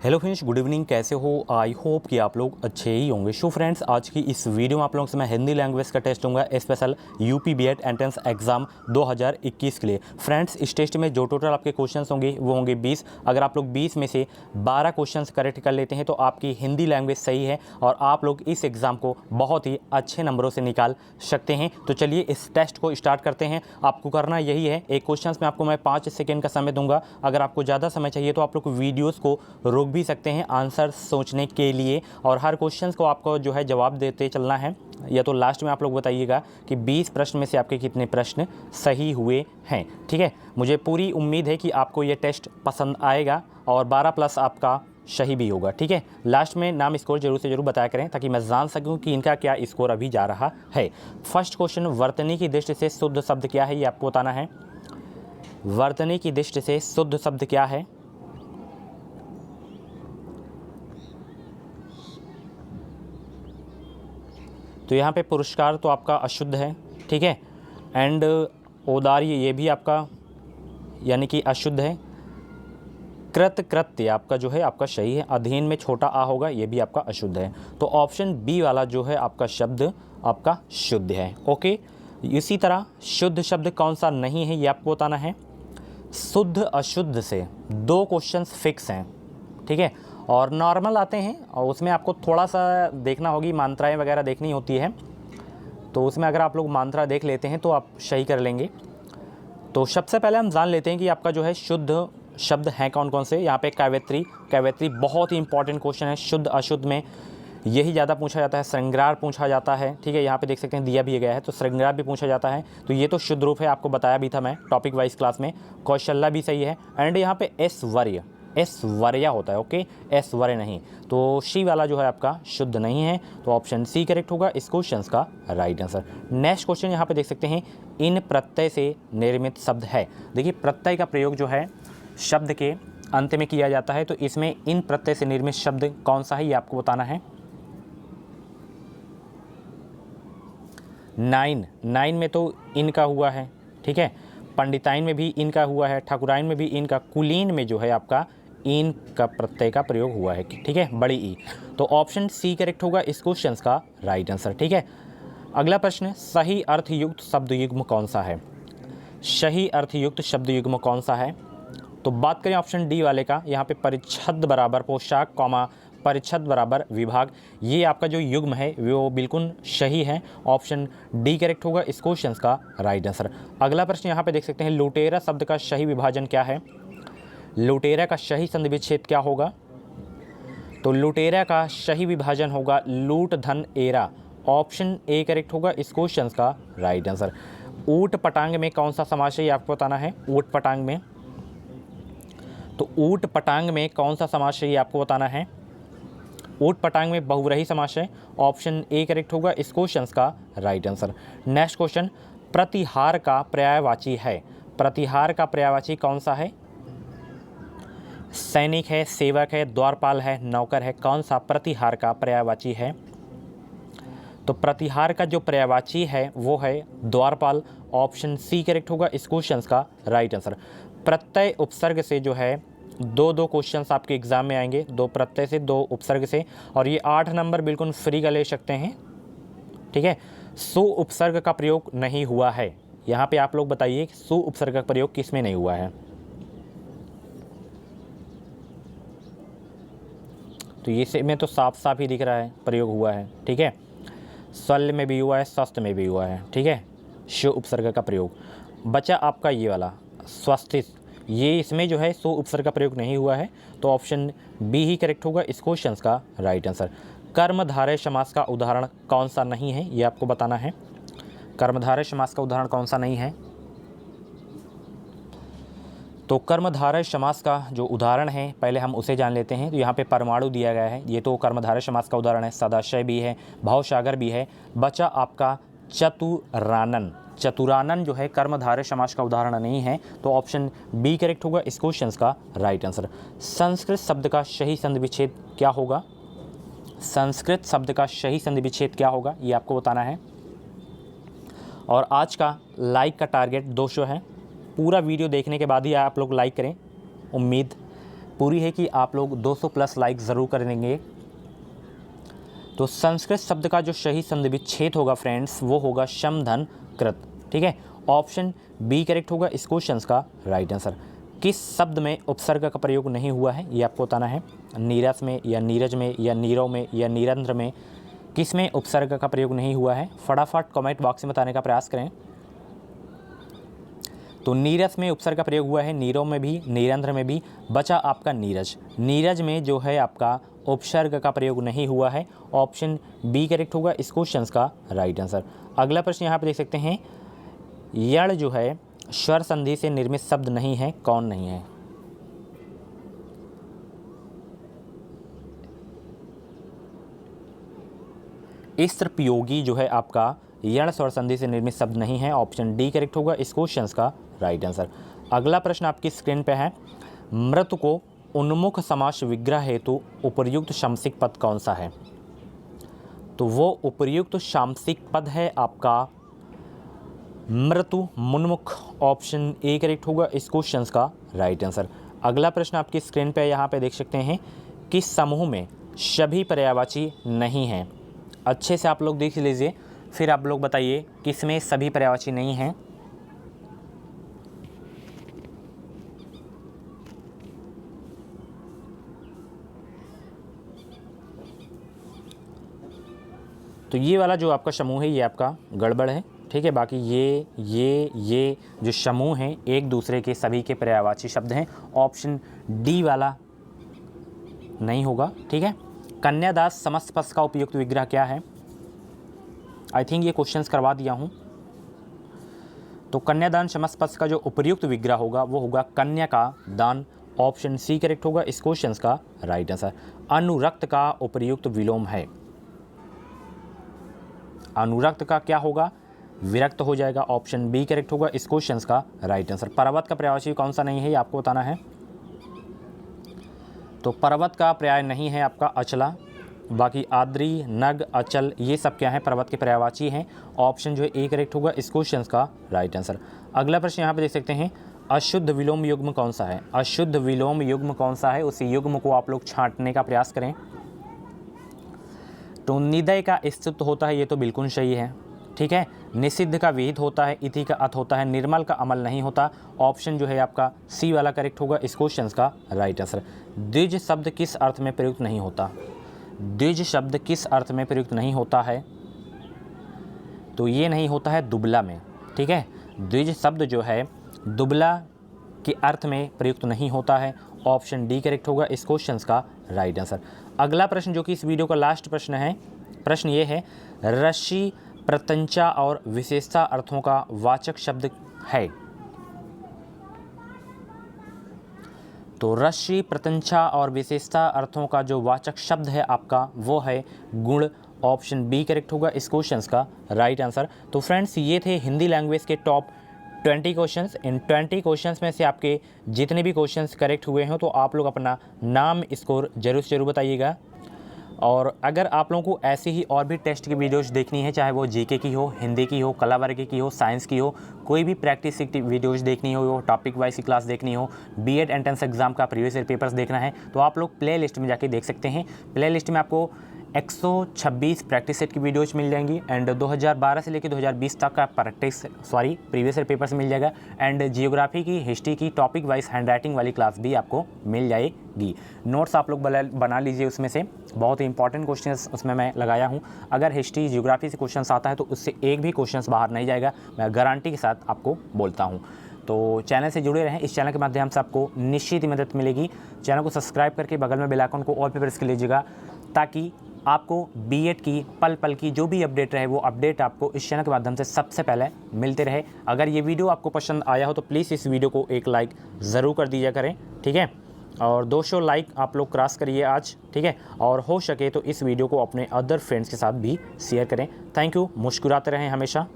Hello friends, good evening. कैसे हो? I hope कि आप लोग अच्छे ही होंगे। सो फ्रेंड्स, आज की इस वीडियो में आप लोगों से मैं हिंदी लैंग्वेज का टेस्ट दूंगा special UP BEd entrance exam 2021 के लिए। फ्रेंड्स, इस टेस्ट में जो टोटल आपके क्वेश्चंस होंगे वो होंगे 20। अगर आप लोग 20 में से 12 क्वेश्चंस करेक्ट कर लेते हैं तो आपकी हिंदी लैंग्वेज सही है और आप लोग इस एग्ज़ाम को बहुत ही अच्छे नंबरों से निकाल सकते हैं। तो चलिए इस टेस्ट को स्टार्ट करते हैं। आपको करना यही है, एक क्वेश्चन में आपको मैं 5 सेकेंड का समय दूंगा। अगर आपको ज़्यादा समय चाहिए तो आप लोग वीडियोज़ को रोक भी सकते हैं आंसर सोचने के लिए, और हर क्वेश्चन को आपको जो है जवाब देते चलना है। या तो लास्ट में आप लोग बताइएगा कि 20 प्रश्न में से आपके कितने प्रश्न सही हुए हैं। ठीक है, मुझे पूरी उम्मीद है कि आपको ये टेस्ट पसंद आएगा और 12 प्लस आपका सही भी होगा। ठीक है, लास्ट में नाम स्कोर जरूर से जरूर बताया करें ताकि मैं जान सकूं कि इनका क्या स्कोर अभी जा रहा है। फर्स्ट क्वेश्चन, वर्तनी की दृष्टि से शुद्ध शब्द क्या है, ये आपको बताना है। वर्तनी की दृष्टि से शुद्ध शब्द क्या है? तो यहाँ पे पुरस्कार तो आपका अशुद्ध है। ठीक है, एंड औदार्य ये भी आपका यानी कि अशुद्ध है। कृत्य आपका जो है आपका सही है। अधीन में छोटा आ होगा, ये भी आपका अशुद्ध है। तो ऑप्शन बी वाला जो है आपका शब्द आपका शुद्ध है। ओके, इसी तरह शुद्ध शब्द कौन सा नहीं है ये आपको बताना है। शुद्ध अशुद्ध से 2 क्वेश्चंस फिक्स हैं। ठीक है, और नॉर्मल आते हैं और उसमें आपको थोड़ा सा देखना होगी, मात्राएं वगैरह देखनी होती है। तो उसमें अगर आप लोग मात्रा देख लेते हैं तो आप सही कर लेंगे। तो सबसे पहले हम जान लेते हैं कि आपका जो है शुद्ध शब्द हैं कौन कौन से। यहाँ पे कवयित्री बहुत ही इंपॉर्टेंट क्वेश्चन है। शुद्ध अशुद्ध में यही ज़्यादा पूछा जाता है। श्रृंगार पूछा जाता है। ठीक है, यहाँ पे देख सकते हैं दिया भी गया है, तो श्रृंगार भी पूछा जाता है। तो ये तो शुद्ध रूप है, आपको बताया भी था मैं टॉपिक वाइज क्लास में। कौशल्या भी सही है। एंड यहाँ पे ऐश्वर्या होता है। ओके, ऐश्वर्य नहीं। तो सी वाला जो है आपका शुद्ध नहीं है, तो ऑप्शन सी करेक्ट होगा इस क्वेश्चन का राइट आंसर। नेक्स्ट क्वेश्चन यहाँ पे देख सकते हैं, इन प्रत्यय से निर्मित शब्द है। देखिए, प्रत्यय का प्रयोग जो है शब्द के अंत में किया जाता है, तो इसमें इन प्रत्यय से निर्मित शब्द कौन सा है ये आपको बताना है। 9 में तो इनका हुआ है। ठीक है, पंडिताइन में भी इनका हुआ है, ठाकुराइन में भी इनका, कुलीन में जो है आपका इन का प्रत्यय का प्रयोग हुआ है। ठीक है, बड़ी ई। तो ऑप्शन सी करेक्ट होगा इस क्वेश्चन का राइट आंसर। ठीक है, अगला प्रश्न, सही अर्थयुक्त शब्द युग्म कौन सा है। सही अर्थयुक्त शब्द युग्म कौन सा है? तो बात करें ऑप्शन डी वाले का, यहाँ पे परिच्छद बराबर पोशाक कॉमा परिच्छद बराबर विभाग, ये आपका जो युग्म है वो बिल्कुल सही है। ऑप्शन डी करेक्ट होगा इस क्वेश्चन का राइट आंसर। अगला प्रश्न यहाँ पे देख सकते हैं, लुटेरा शब्द का सही विभाजन क्या है। लुटेरा का सही संधि विच्छेद क्या होगा? तो लुटेरा का सही विभाजन होगा लूट धन एरा। ऑप्शन ए करेक्ट होगा इस क्वेश्चन का राइट आंसर। ऊट पटांग में कौन सा समास है ये आपको बताना है। ऊट पटांग में, तो ऊट पटांग में कौन सा समास है ये आपको बताना है। ऊट पटांग में बहुव्रीहि समास है। ऑप्शन ए करेक्ट होगा इस क्वेश्चन का राइट आंसर। नेक्स्ट क्वेश्चन, प्रतिहार का पर्यायवाची है। प्रतिहार का पर्यायवाची कौन सा है? सैनिक है, सेवक है, द्वारपाल है, नौकर है, कौन सा प्रतिहार का पर्यायवाची है? तो प्रतिहार का जो पर्यायवाची है वो है द्वारपाल। ऑप्शन सी करेक्ट होगा इस क्वेश्चन का राइट आंसर। प्रत्यय उपसर्ग से जो है 2 क्वेश्चंस आपके एग्जाम में आएंगे, 2 प्रत्यय से 2 उपसर्ग से, और ये 8 नंबर बिल्कुल फ्री का ले सकते हैं। ठीक है, सु उपसर्ग का प्रयोग नहीं हुआ है। यहाँ पे आप लोग बताइए सु उपसर्ग का प्रयोग किस में नहीं हुआ है। तो ये में तो साफ साफ ही दिख रहा है प्रयोग हुआ है। ठीक है, शल्य में भी हुआ है, शस्त्र में भी हुआ है। ठीक है, शु उपसर्ग का प्रयोग। बचा आपका ये वाला स्वास्थिक, ये इसमें जो है सु उपसर्ग का प्रयोग नहीं हुआ है, तो ऑप्शन बी ही करेक्ट होगा इस क्वेश्चन का राइट आंसर। कर्मधारय समास का उदाहरण कौन सा नहीं है ये आपको बताना है। कर्मधारय समास का उदाहरण कौन सा नहीं है? तो कर्मधारय समास का जो उदाहरण है पहले हम उसे जान लेते हैं। तो यहाँ पे परमाणु दिया गया है, ये तो कर्मधारय समास का उदाहरण है। सदाशय भी है, भवसागर भी है। बचा आपका चतुरानन। चतुरानन जो है कर्मधारय समास का उदाहरण नहीं है, तो ऑप्शन बी करेक्ट होगा इस क्वेश्चन का राइट आंसर। संस्कृत शब्द का सही संधि विच्छेद क्या होगा? संस्कृत शब्द का सही संधि विच्छेद क्या होगा ये आपको बताना है। और आज का लाइक का टारगेट 200 है। पूरा वीडियो देखने के बाद ही आप लोग लाइक करें, उम्मीद पूरी है कि आप लोग 200 प्लस लाइक ज़रूर करेंगे। तो संस्कृत शब्द का जो सही संधि विच्छेद होगा फ्रेंड्स वो होगा शम धन कृत, ठीक है। ऑप्शन बी करेक्ट होगा इस क्वेश्चन का राइट आंसर। किस शब्द में उपसर्ग का प्रयोग नहीं हुआ है ये आपको बताना है। नीरस में या नीरज में या नीरव में या निरंध्र में किस में उपसर्ग का प्रयोग नहीं हुआ है, फटाफट कमेंट बॉक्स में बताने का प्रयास करें। तो नीरस में उपसर्ग का प्रयोग हुआ है, नीरव में भी, निरंध्र में भी, बचा आपका नीरज। नीरज में जो है आपका उपसर्ग का प्रयोग नहीं हुआ है। ऑप्शन बी करेक्ट होगा इस क्वेश्चन का राइट आंसर। अगला प्रश्न यहाँ पे देख सकते हैं, यण जो है स्वर संधि से निर्मित शब्द नहीं है, कौन नहीं है। इस्त्रपयोगी जो है आपका यण स्वर संधि से निर्मित शब्द नहीं है। ऑप्शन डी करेक्ट होगा इस क्वेश्चन का राइट आंसर। अगला प्रश्न आपकी स्क्रीन पे है, मृत को उन्मुख समास विग्रह हेतु उपर्युक्त शामसिक पद कौन सा है। तो वो उपर्युक्त शामसिक पद है आपका मृतु मुन्मुख। ऑप्शन ए करेक्ट होगा इस क्वेश्चन का राइट आंसर। अगला प्रश्न आपकी स्क्रीन पे यहाँ पे देख सकते हैं, किस समूह में सभी पर्यायवाची नहीं हैं। अच्छे से आप लोग देख लीजिए, फिर आप लोग बताइए किसमें सभी पर्यायवाची नहीं हैं। तो ये वाला जो आपका समूह है ये आपका गड़बड़ है, ठीक है। बाकी ये जो समूह हैं एक दूसरे के सभी के पर्यायवाची शब्द हैं। ऑप्शन डी वाला नहीं होगा, ठीक है। कन्यादास समस्त पद का उपयुक्त विग्रह क्या है। आई थिंक ये क्वेश्चंस करवा दिया हूँ। तो कन्यादान समस्त पद का जो उपयुक्त विग्रह होगा वो होगा कन्या का दान। ऑप्शन सी करेक्ट होगा इस क्वेश्चन का राइट आंसर। अनुरक्त का उपयुक्त विलोम है। अनुरक्त का क्या होगा, विरक्त हो जाएगा। ऑप्शन बी करेक्ट होगा इस क्वेश्चन का राइट आंसर। पर्वत का पर्यायवाची कौन सा नहीं है ये आपको बताना है। तो पर्वत का पर्याय नहीं है आपका अचला। बाकी आद्री, नग, अचल ये सब क्या है, पर्वत के पर्यायवाची हैं। ऑप्शन जो है ए करेक्ट होगा इस क्वेश्चन का राइट आंसर। अगला प्रश्न यहाँ पे देख सकते हैं, अशुद्ध विलोम युग्म कौन सा है। अशुद्ध विलोम युग्म कौन सा है, उस युग्म को आप लोग छांटने का प्रयास करें। तो निदय का स्थित होता है, ये तो बिल्कुल सही है, ठीक है। निषिद्ध का विहित होता है, इति का अत होता है, निर्मल का अमल नहीं होता। ऑप्शन जो है आपका सी वाला करेक्ट होगा इस क्वेश्चन का राइट आंसर। द्विज शब्द किस अर्थ में प्रयुक्त नहीं होता। द्विज शब्द किस अर्थ में प्रयुक्त नहीं होता है, तो ये नहीं होता है दुबला में, ठीक है। द्विज शब्द जो है दुबला के अर्थ में प्रयुक्त नहीं होता है। ऑप्शन डी करेक्ट होगा इस क्वेश्चन का राइट आंसर। अगला प्रश्न जो कि इस वीडियो का लास्ट प्रश्न है, प्रश्न ये है, रश्मि, प्रत्यंचा और विशेषता अर्थों का वाचक शब्द है। तो रश्मि, प्रत्यंचा और विशेषता अर्थों का जो वाचक शब्द है आपका वो है गुण। ऑप्शन बी करेक्ट होगा इस क्वेश्चन का राइट आंसर। तो फ्रेंड्स ये थे हिंदी लैंग्वेज के टॉप 20 क्वेश्चंस। इन 20 क्वेश्चंस में से आपके जितने भी क्वेश्चंस करेक्ट हुए हों तो आप लोग अपना नाम, स्कोर जरूर से जरूर बताइएगा। और अगर आप लोगों को ऐसे ही और भी टेस्ट की वीडियोस देखनी है, चाहे वो जीके की हो, हिंदी की हो, कला वर्ग की हो, साइंस की हो, कोई भी प्रैक्टिस की वीडियोस देखनी हो, टॉपिक वाइज की क्लास देखनी हो, बीएड एंट्रेंस एग्जाम का प्रीवियस ईयर पेपर्स देखना है, तो आप लोग प्ले लिस्ट में जाके देख सकते हैं। प्ले लिस्ट में आपको 126 प्रैक्टिस सेट की वीडियोज मिल जाएंगी एंड 2012 से लेकर 2020 तक का प्रीवियस ईयर पेपर्स मिल जाएगा एंड जियोग्राफी की, हिस्ट्री की टॉपिक वाइज हैंडराइटिंग वाली क्लास भी आपको मिल जाएगी। नोट्स आप लोग बना लीजिए, उसमें से बहुत ही इंपॉर्टेंट क्वेश्चंस उसमें मैं लगाया हूँ। अगर हिस्ट्री, जियोग्राफी से क्वेश्चन आता है तो उससे एक भी क्वेश्चन बाहर नहीं जाएगा, मैं गारंटी के साथ आपको बोलता हूँ। तो चैनल से जुड़े रहें, इस चैनल के माध्यम से आपको निश्चित ही मदद मिलेगी। चैनल को सब्सक्राइब करके बगल में बेल आइकन को ऑल पे प्रेस कर लीजिएगा ताकि आपको बीएड की पल पल की जो भी अपडेट रहे वो अपडेट आपको इस चैनल के माध्यम से सबसे पहले मिलते रहे। अगर ये वीडियो आपको पसंद आया हो तो प्लीज़ इस वीडियो को एक लाइक ज़रूर कर दीजिए करें, ठीक है। और 200 लाइक आप लोग क्रॉस करिए आज, ठीक है। और हो सके तो इस वीडियो को अपने अदर फ्रेंड्स के साथ भी शेयर करें। Thank you. मुस्कुराते रहें हमेशा।